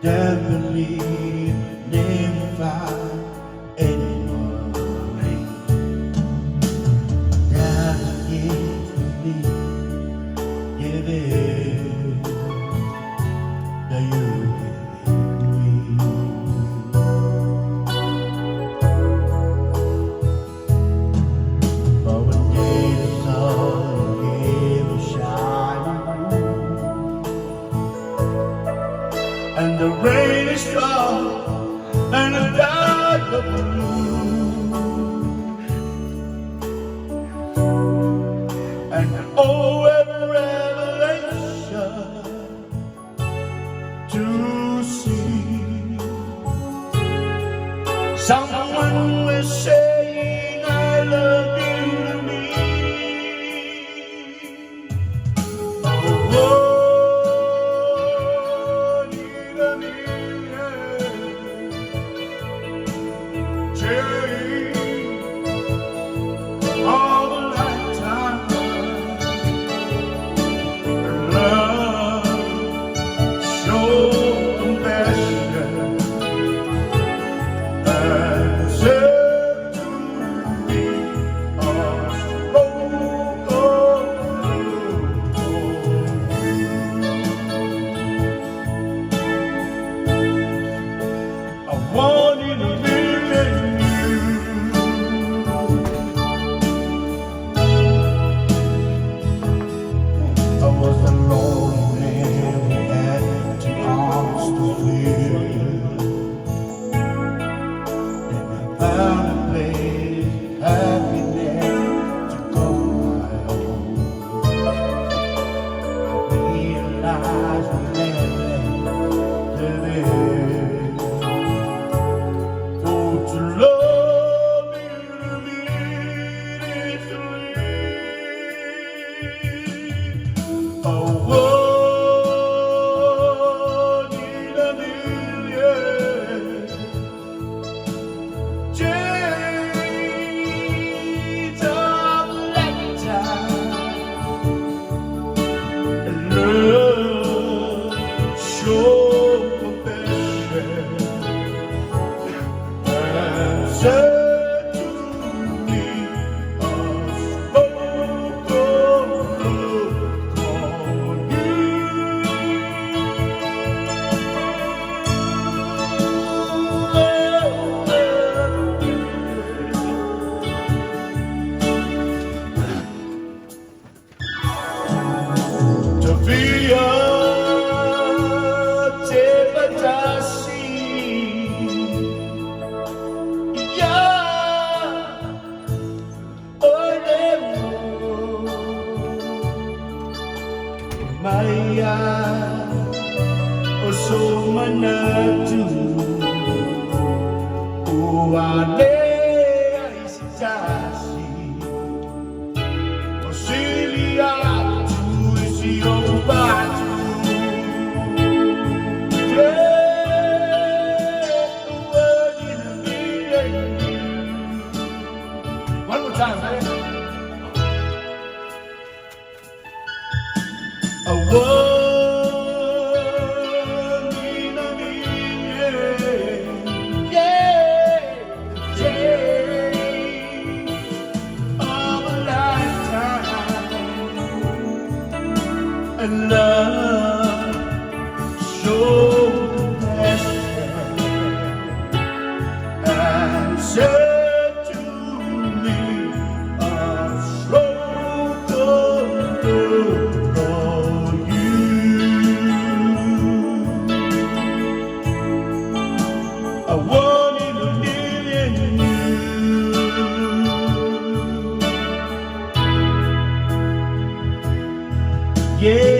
never leave, never find anyone. Never give me, give it. Now you for one day the sun gave a shine, and the rain is strong, and the dark of blue, and oh, every revelation to see someone was saying I love you to me. Oh, all the lifetime love, show compassion, and said to me, I wanted a million. I was a lonely man who had two arms to fill, and I found a place, happiness to call my own. I realized when living, oh, to love you to me is to live. Oh, one in a million shades of lifetime, and love, show compassion, and said to me, a spoken look on you. To be a Devadasi, yeah, oh, Maya, oh, so manatu, oh, ane is Jasi, oh, Celia, tu is your batu. One more time, man. A one in a million, yeah, change of a lifetime, and love, show compassion, and said to me, a stroke of love for you. A one in a million you. Yeah.